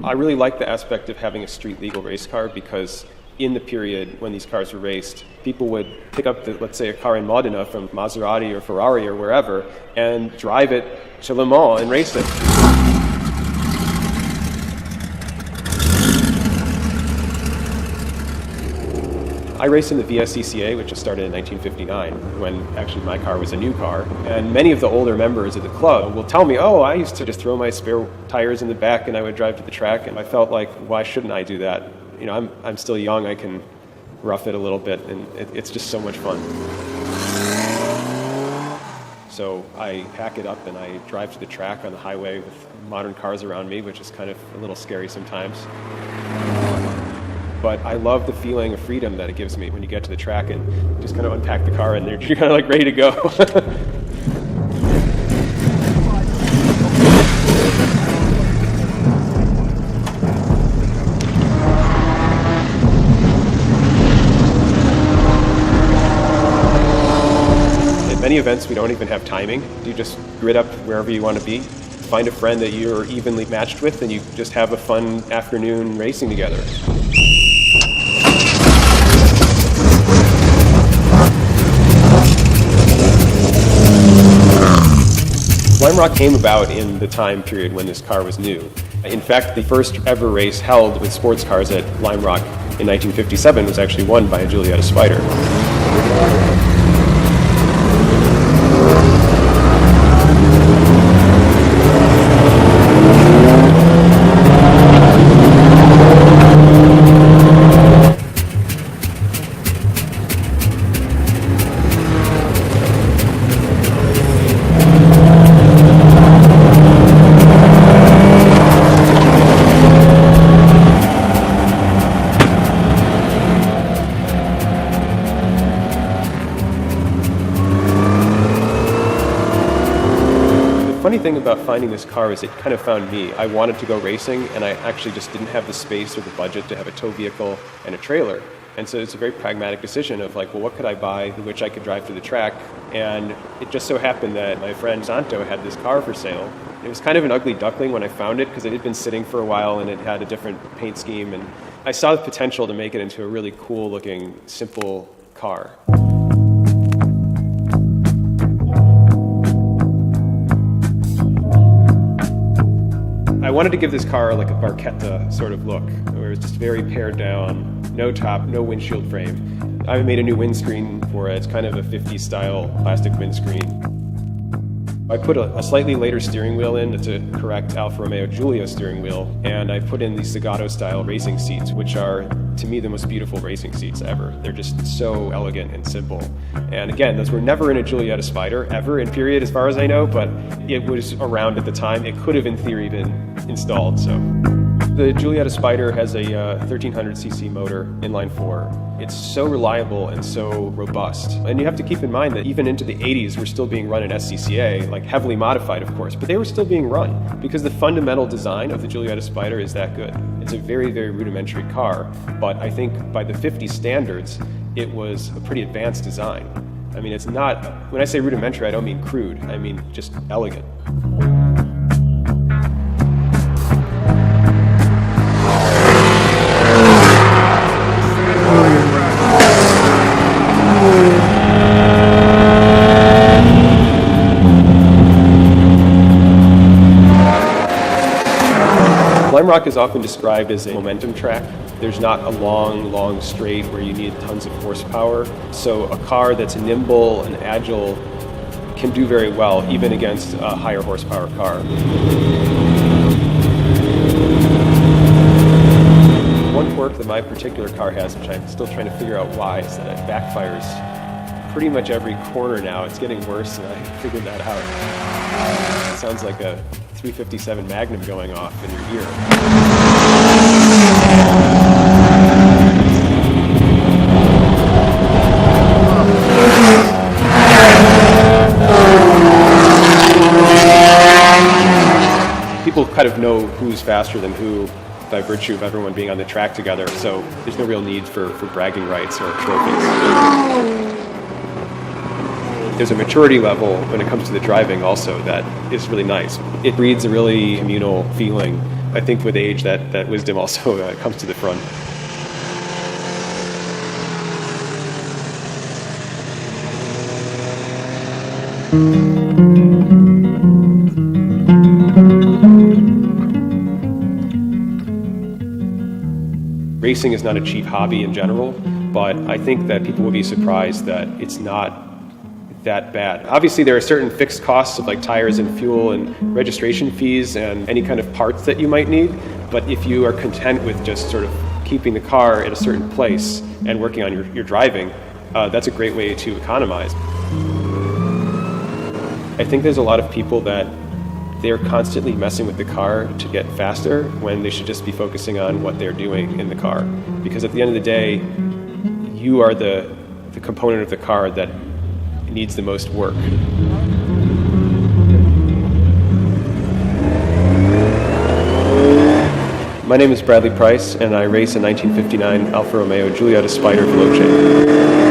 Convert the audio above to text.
I really like the aspect of having a street legal race car because in the period when these cars were raced, people would pick up, let's say, a car in Modena from Maserati or Ferrari or wherever and drive it to Le Mans and race it. I raced in the VSCCA, which was started in 1959, when actually my car was a new car. And many of the older members of the club will tell me, oh, I used to just throw my spare tires in the back and I would drive to the track. And I felt like, why shouldn't I do that? You know, I'm still young, I can rough it a little bit, and it's just so much fun. So I pack it up and I drive to the track on the highway with modern cars around me, which is kind of a little scary sometimes. But I love the feeling of freedom that it gives me when you get to the track and just kind of unpack the car and you're kind of like ready to go. At many events, we don't even have timing. You just grid up wherever you want to be. Find a friend that you're evenly matched with and you just have a fun afternoon racing together. Lime Rock came about in the time period when this car was new. In fact, the first ever race held with sports cars at Lime Rock in 1957 was actually won by a Giulietta Spider. The funny thing about finding this car is it kind of found me. I wanted to go racing and I actually just didn't have the space or the budget to have a tow vehicle and a trailer. And so it's a very pragmatic decision of like, well, what could I buy which I could drive to the track? And it just so happened that my friend Taito had this car for sale. It was kind of an ugly duckling when I found it because it had been sitting for a while and it had a different paint scheme. And I saw the potential to make it into a really cool looking, simple car. I wanted to give this car like a Barchetta sort of look, where it was just very pared down, no top, no windshield frame. I made a new windscreen for it. It's kind of a 50s style plastic windscreen. I put a slightly later steering wheel in to correct Alfa Romeo Giulia steering wheel, and I put in the Zagato style racing seats, which are, to me, the most beautiful racing seats ever. They're just so elegant and simple. And again, those were never in a Giulietta Spider, ever in period as far as I know, but it was around at the time. It could have in theory been installed, so. The Giulietta Spider has a 1300cc motor, inline 4. It's so reliable and so robust. And you have to keep in mind that even into the 80s, we're still being run in SCCA, like heavily modified, of course, but they were still being run because the fundamental design of the Giulietta Spider is that good. It's a very, very rudimentary car, but I think by the 50 standards, it was a pretty advanced design. I mean, it's not, when I say rudimentary, I don't mean crude, I mean just elegant. Lime Rock is often described as a momentum track. There's not a long straight where you need tons of horsepower. So a car that's nimble and agile can do very well, even against a higher horsepower car. One quirk that my particular car has, which I'm still trying to figure out why, is that it backfires pretty much every corner now. It's getting worse, and I figured that out. It sounds like a 357 Magnum going off in your ear. People kind of know who's faster than who by virtue of everyone being on the track together, so there's no real need for bragging rights or trophies. There's a maturity level when it comes to the driving also that is really nice. It breeds a really communal feeling I think with age that wisdom also comes to the front. Racing is not a cheap hobby in general, but I think that people will be surprised that it's not that bad. Obviously, there are certain fixed costs of like tires and fuel and registration fees and any kind of parts that you might need, but if you are content with just sort of keeping the car at a certain place and working on your driving, that's a great way to economize. I think there's a lot of people that they're constantly messing with the car to get faster when they should just be focusing on what they're doing in the car. Because at the end of the day, you are the component of the car that needs the most work. My name is Bradley Price, and I race a 1959 Alfa Romeo Giulietta Spider Veloce.